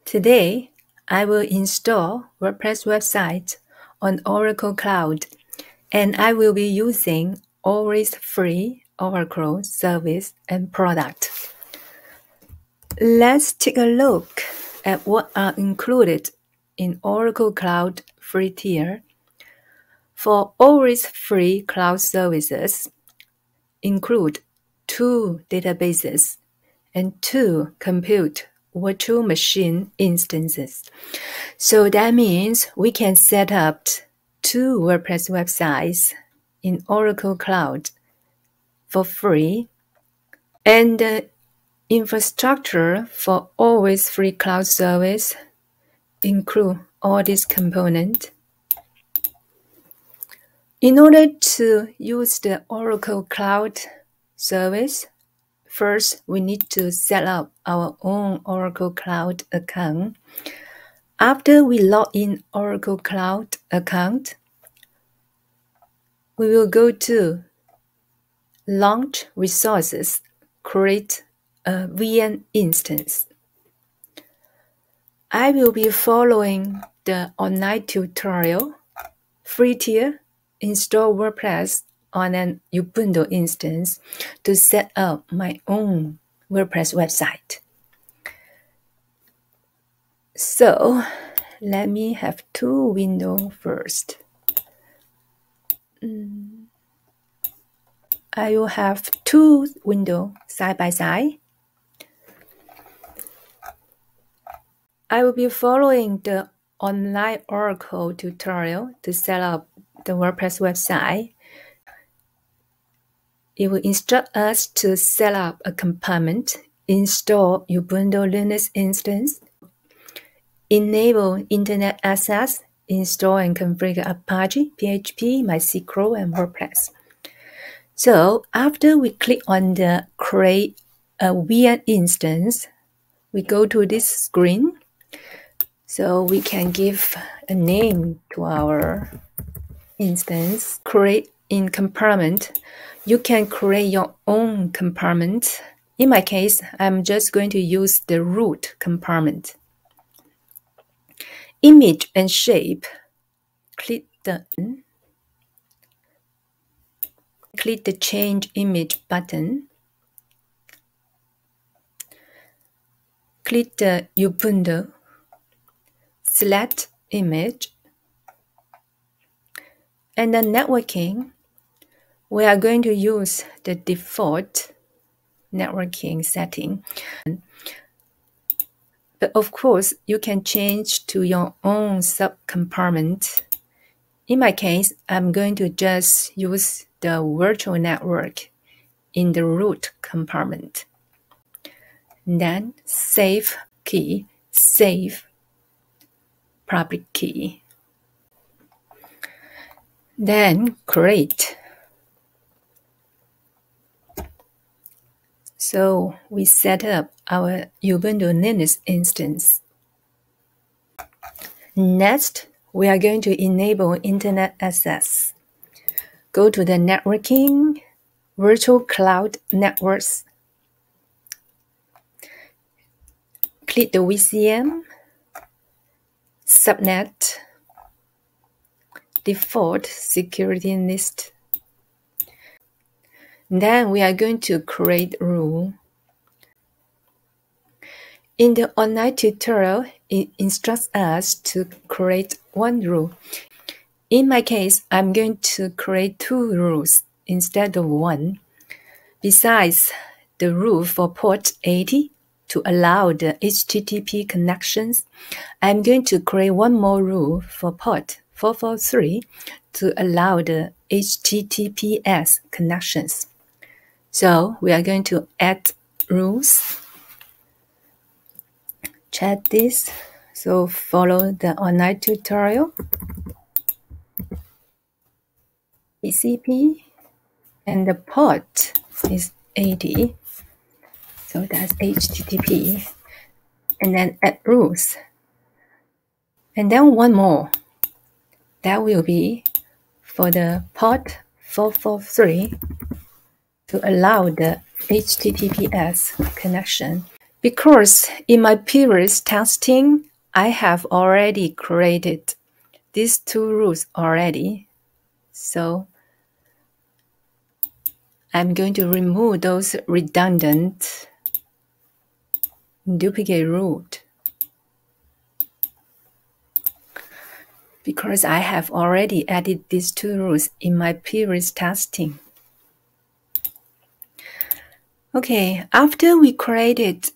Today, I will install WordPress website on Oracle Cloud, and I will be using always free Oracle service and product. Let's take a look at what are included in Oracle Cloud free tier. For always free cloud services, include 2 databases and 2 compute virtual machine instances. So that means we can set up 2 WordPress websites in Oracle Cloud for free. And the infrastructure for always free cloud service include all these components. In order to use the Oracle Cloud service, first, we need to set up our own Oracle Cloud account. After we log in Oracle Cloud account, we will go to Launch Resources, create a VM instance. I will be following the online tutorial, free tier, install WordPress on an Ubuntu instance to set up my own WordPress website. So let me have 2 windows first. I will have 2 windows side by side. I will be following the online Oracle tutorial to set up the WordPress website. It will instruct us to set up a compartment, install Ubuntu Linux instance, enable internet access, install and configure Apache, PHP, MySQL, and WordPress. So after we click on the create a VM instance, we go to this screen. So we can give a name to our instance, create in compartment. You can create your own compartment. In my case, I'm just going to use the root compartment. Image and shape, click the change image button. Click the Ubuntu, select image, and then networking. We are going to use the default networking setting. But of course, you can change to your own subcompartment. In my case, I'm going to just use the virtual network in the root compartment. Then save key, save public key. Then create. So we set up our Ubuntu Linux instance. Next, we are going to enable internet access. Go to the networking, virtual cloud networks. Click the VCM, subnet, default security list. Then we are going to create rule. In the online tutorial, it instructs us to create 1 rule. In my case, I'm going to create 2 rules instead of 1. Besides the rule for port 80 to allow the HTTP connections, I'm going to create 1 more rule for port 443 to allow the HTTPS connections. So we are going to add rules. Check this. So follow the online tutorial. TCP, and the port is 80. So that's HTTP. And then add rules. And then 1 more. That will be for the port 443 to allow the HTTPS connection. Because in my previous testing, I have already created these two rules already. So I'm going to remove those redundant duplicate root because I have already added these two rules in my previous testing. Okay, after we created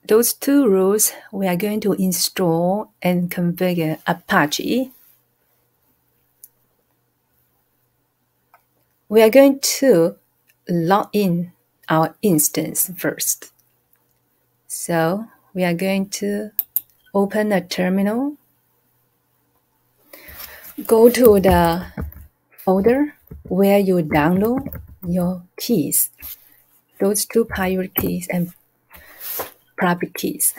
those two rules, we are going to install and configure Apache. We are going to log in our instance first. So we are going to open a terminal, go to the folder where you download your keys, those two private keys and public keys.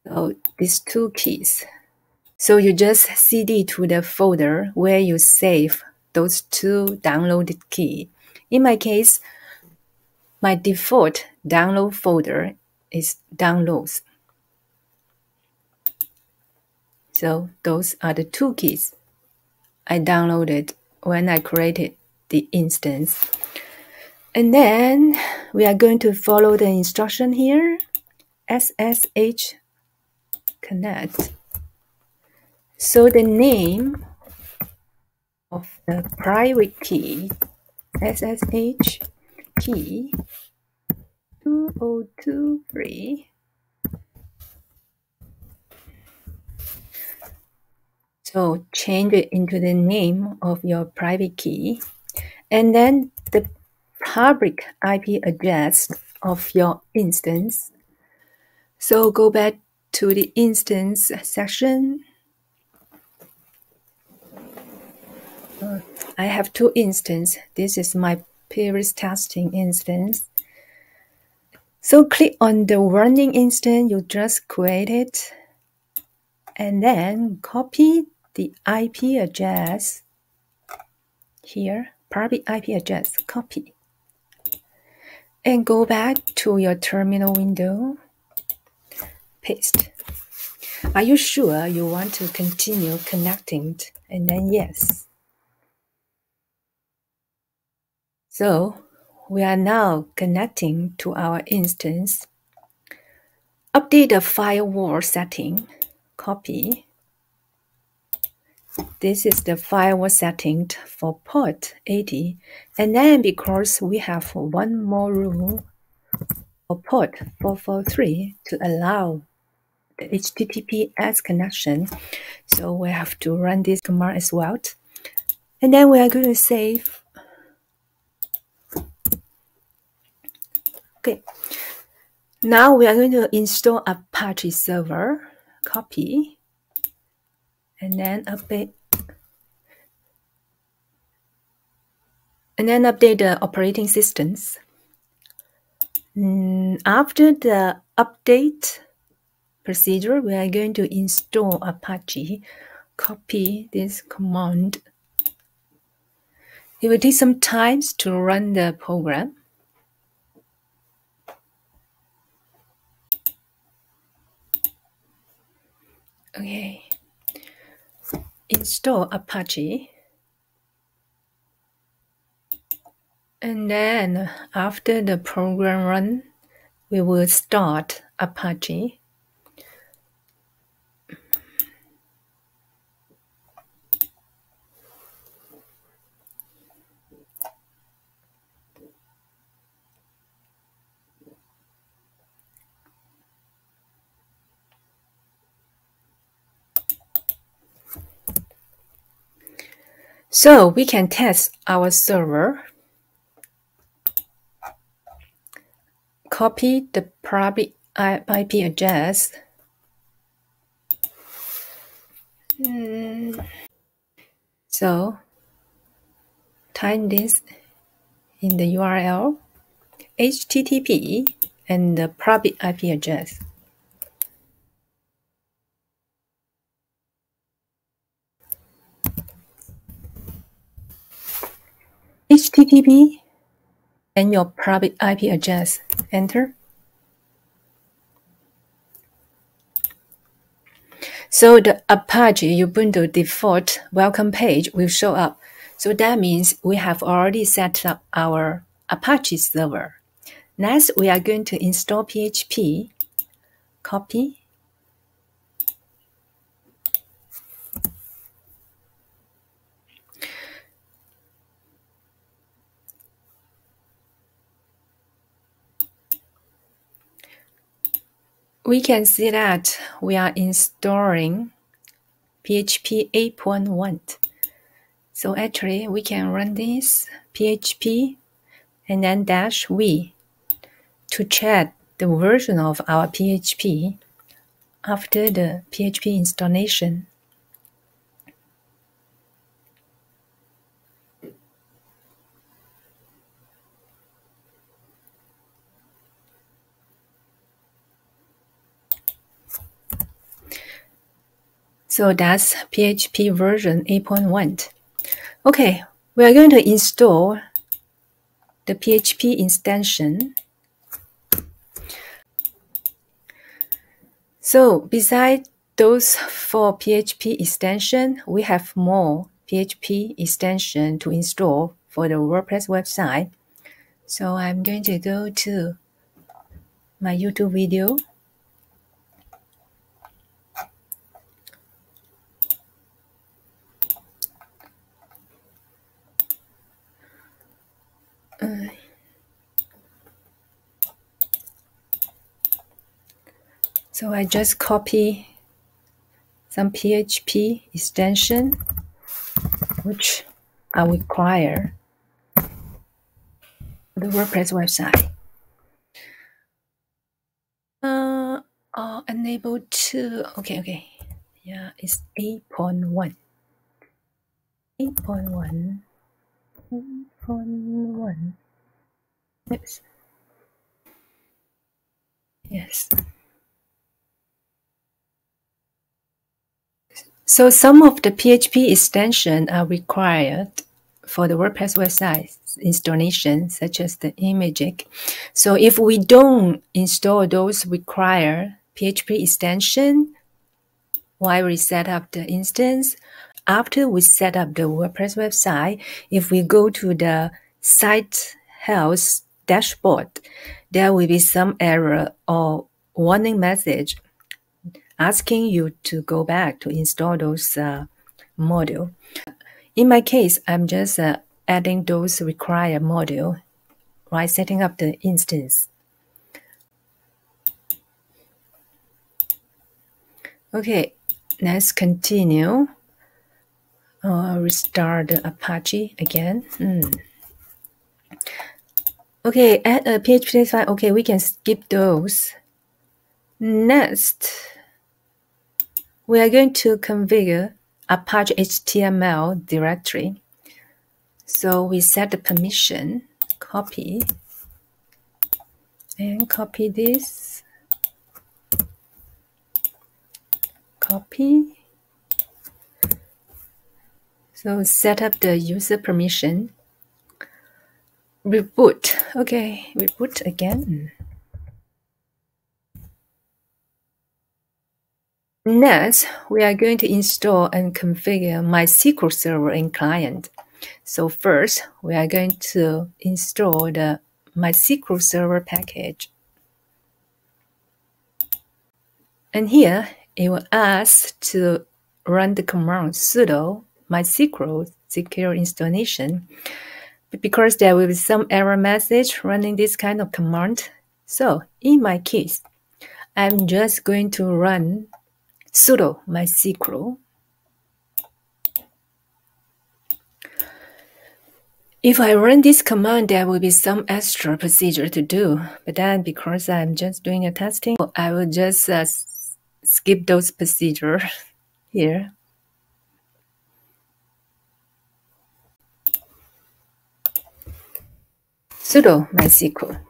So these two keys. So you just cd to the folder where you save those two downloaded keys. In my case, my default download folder is downloads. So those are the two keys I downloaded when I created the instance. And then we are going to follow the instruction here, SSH connect. So the name of the private key, SSH key 2023. So change it into the name of your private key. And then the public IP address of your instance. So go back to the instance section. I have two instances. This is my previous testing instance. So click on the running instance you just created and then copy the IP address here, private IP address, copy. And go back to your terminal window, paste. Are you sure you want to continue connecting? And then yes. So we are now connecting to our instance. Update the firewall setting, copy. This is the firewall setting for port 80. And then because we have one more rule for port 443 to allow the HTTPS connection, so we have to run this command as well. And then we are going to save. Okay. Now we are going to install Apache server, copy, and then update. And then update the operating systems. After the update procedure, we are going to install Apache. Copy this command. It will take some time to run the program. Okay. Install Apache. And then after the program run, we will start Apache. So we can test our server. Copy the private IP address. So type this in the URL, HTTP, and the private IP address. HTTP and your private IP address Enter. So the Apache Ubuntu default welcome page will show up. So that means we have already set up our Apache server. Next, we are going to install PHP. Copy. We can see that we are installing PHP 8.1. So actually, we can run this PHP and then -v to check the version of our PHP after the PHP installation. So that's PHP version 8.1. Okay, we are going to install the PHP extension. So besides those 4 PHP extension, we have more PHP extension to install for the WordPress website. So I'm going to go to my YouTube video. So I just copy some PHP extension which are required for the WordPress website. Enable to, okay. Yeah, it's 8.1. 8.1. 8.1. Yes. So some of the PHP extensions are required for the WordPress website installation, such as the imaging. So if we don't install those required PHP extension while we set up the instance, after we set up the WordPress website, if we go to the site health dashboard, there will be some error or warning message asking you to go back to install those modules. In my case, I'm just adding those required modules while setting up the instance. Okay, let's continue. Restart the Apache again. Okay, add a PHP file. Okay, we can skip those. Next, we are going to configure Apache HTML directory. So we set the permission, copy, and copy this, copy. So set up the user permission. Reboot. Okay, reboot again. Next, we are going to install and configure MySQL Server and client. So first, we are going to install the MySQL Server package. And here, it will ask to run the command sudo MySQL secure installation. But because there will be some error message running this kind of command, so in my case, I'm just going to run sudo MySQL. If I run this command, there will be some extra procedure to do. But then because I'm just doing a testing, I will just skip those procedures here. Sudo MySQL.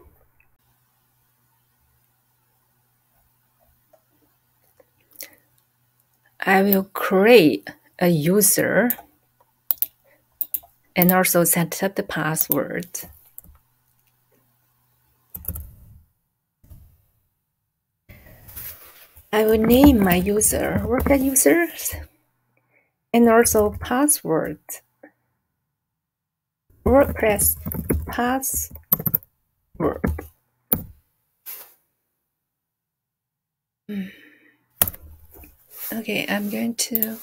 I will create a user and also set up the password. I will name my user WordPress users and also password. WordPress password. Okay, I'm going to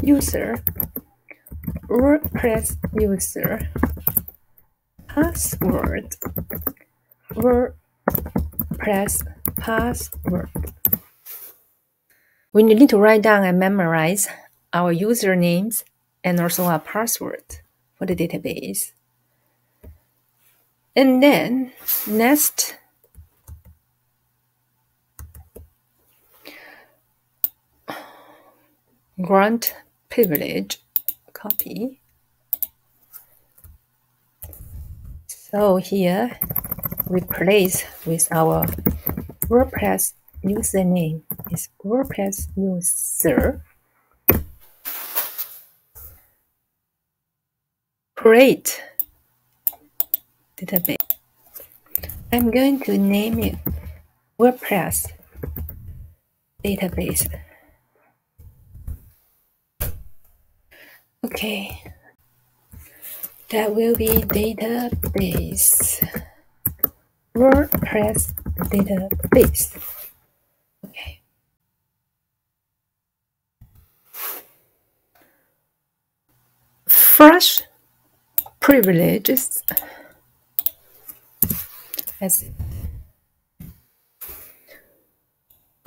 user WordPress user password WordPress password. We need to write down and memorize our usernames and also our password for the database. And then next, grant privilege copy. So here replace with our WordPress username is WordPress user. Create database. I'm going to name it WordPress database. Okay, that will be database. WordPress database. Okay. Fresh privileges.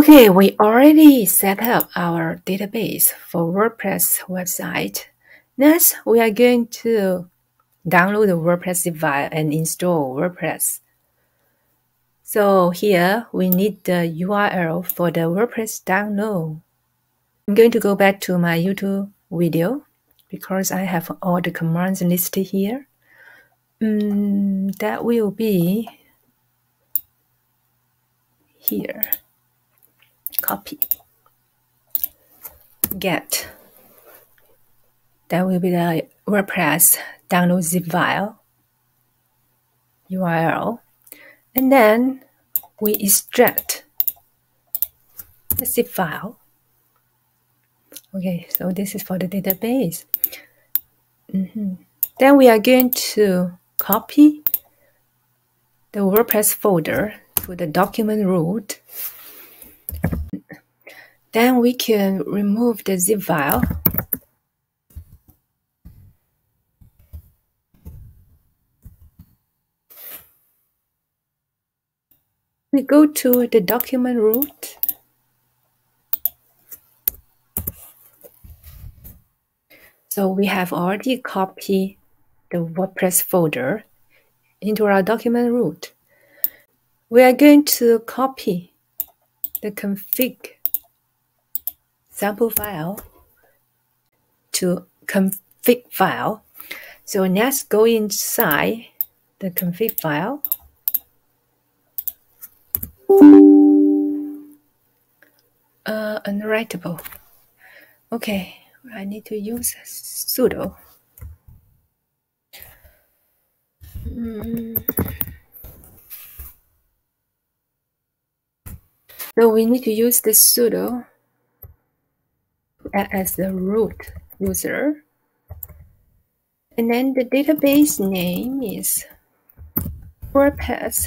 Okay, we already set up our database for WordPress website. Next, we are going to download the WordPress zip file and install WordPress. So here we need the URL for the WordPress download. I'm going to go back to my YouTube video because I have all the commands listed here. That will be here. Copy. Get. That will be the WordPress download zip file URL. And then we extract the zip file. Okay, so this is for the database. Then we are going to copy the WordPress folder to the document root. Then we can remove the zip file. We go to the document root. So we have already copied the WordPress folder into our document root. We are going to copy the config sample file to config file. So next go inside the config file. Unwritable. Okay, I need to use sudo. So we need to use the sudo as the root user. And then the database name is WordPress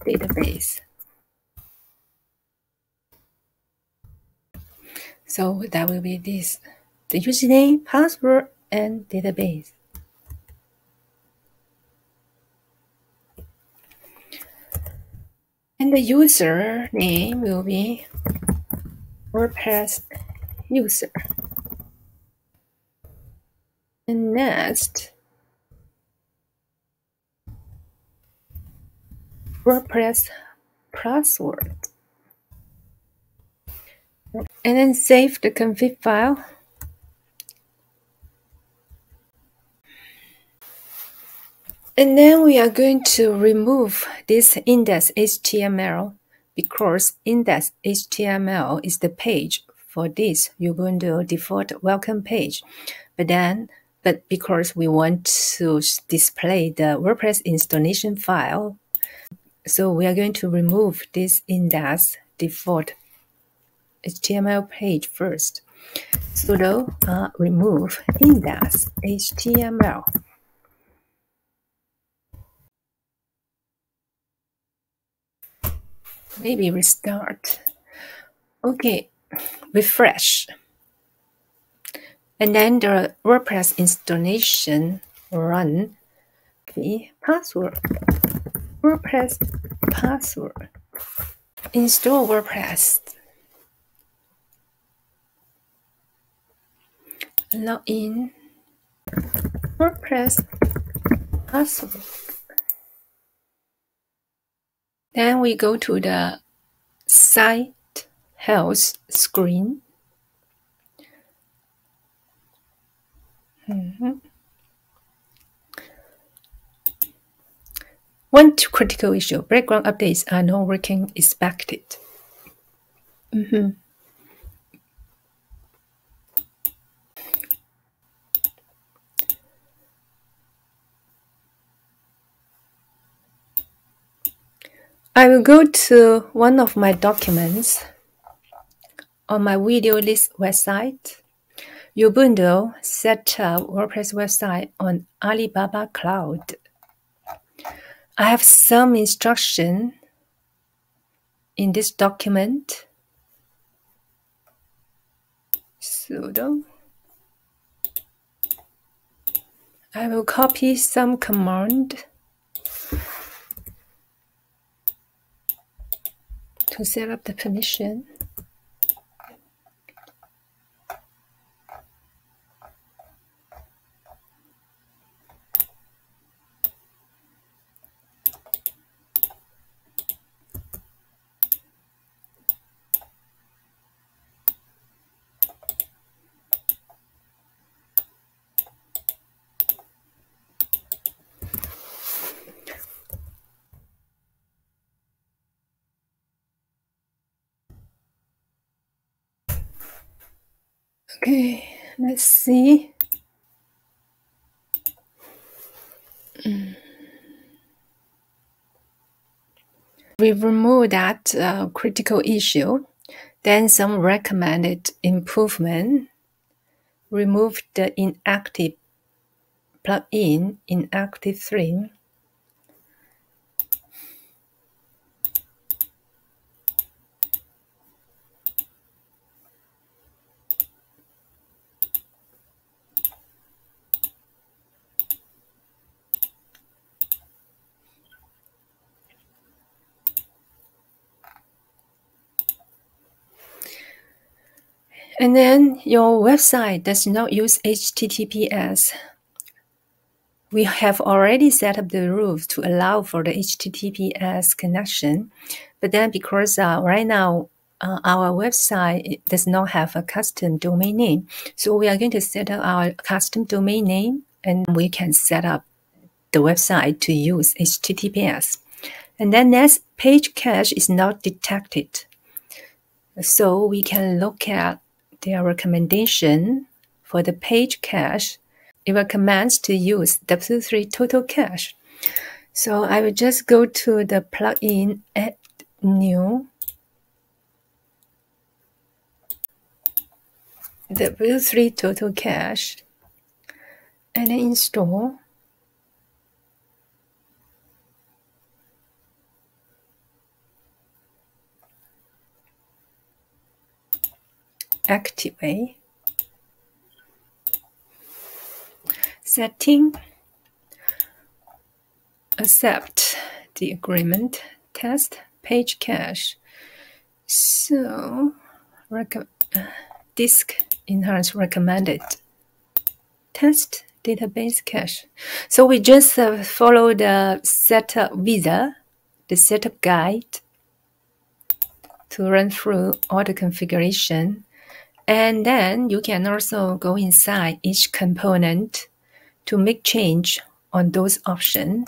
database. So that will be this, the username, password, and database. And the user name will be WordPress user. And next, WordPress password. And then save the config file. And then we are going to remove this index.html because index.html is the page for this Ubuntu default welcome page. But because we want to display the WordPress installation file, So we are going to remove this index default HTML page first. Sudo remove index HTML. Maybe restart. Okay, refresh. And then the WordPress installation run. Okay, password. WordPress password. Install WordPress. Login. WordPress password. Then we go to the site health screen. One critical issue, background updates are not working expected. I will go to one of my documents on my video list website. Ubuntu set up WordPress website on Alibaba Cloud. I have some instruction in this document. Sudo. I will copy some command to set up the permission. Okay, let's see. We remove that critical issue. Then some recommended improvement. Remove the inactive plugin inactive theme. And then your website does not use HTTPS. We have already set up the rules to allow for the HTTPS connection. But then because right now our website does not have a custom domain name, so we are going to set up our custom domain name and we can set up the website to use HTTPS. And then next, page cache is not detected. So we can look at their recommendation for the page cache. It recommends to use W3 total cache. So I will just go to the plugin, add new, W3 total cache, and then install. Activate. Setting. Accept the agreement. Test page cache. So disk enhance recommended. Test database cache. So we just follow the setup wizard, the setup guide to run through all the configuration. And then you can also go inside each component to make change on those options.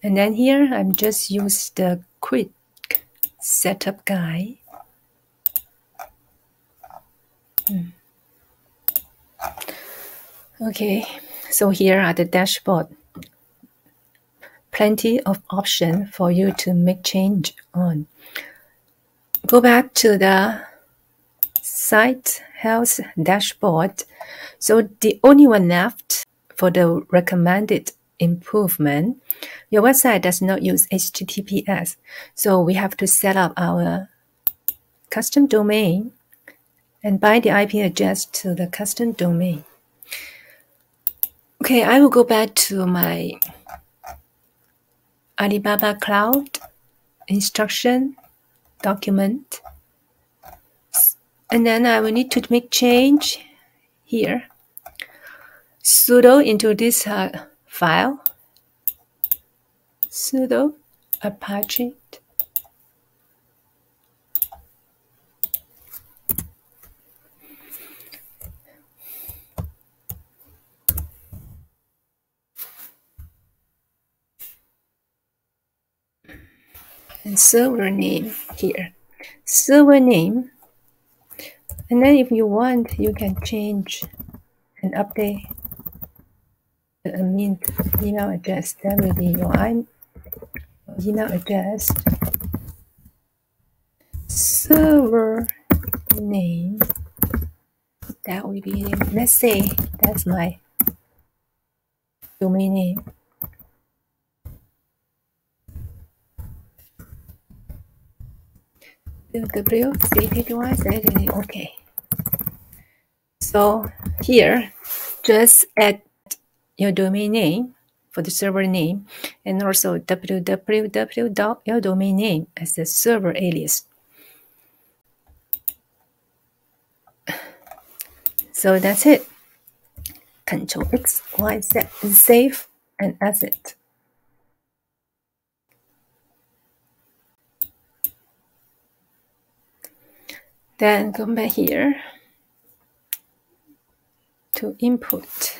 And then here I'm just use the quick setup guide. Okay, so here are the dashboard. plenty of options for you to make change on. Go back to the site health dashboard. So the only one left for the recommended improvement, your website does not use HTTPS. So we have to set up our custom domain and bind the IP address to the custom domain. Okay, I will go back to my Alibaba Cloud instruction document. And then I will need to make change here. Sudo into this file. Sudo Apache. And server name here. Server name. And then if you want, you can change and update the admin email address. That will be your email address. Server name. That will be, let's say that's my domain name. Okay. So here, just add your domain name for the server name and also www. Your domain name as the server alias. So that's it. Control X, Y, Z, save and exit. Then come back here to input.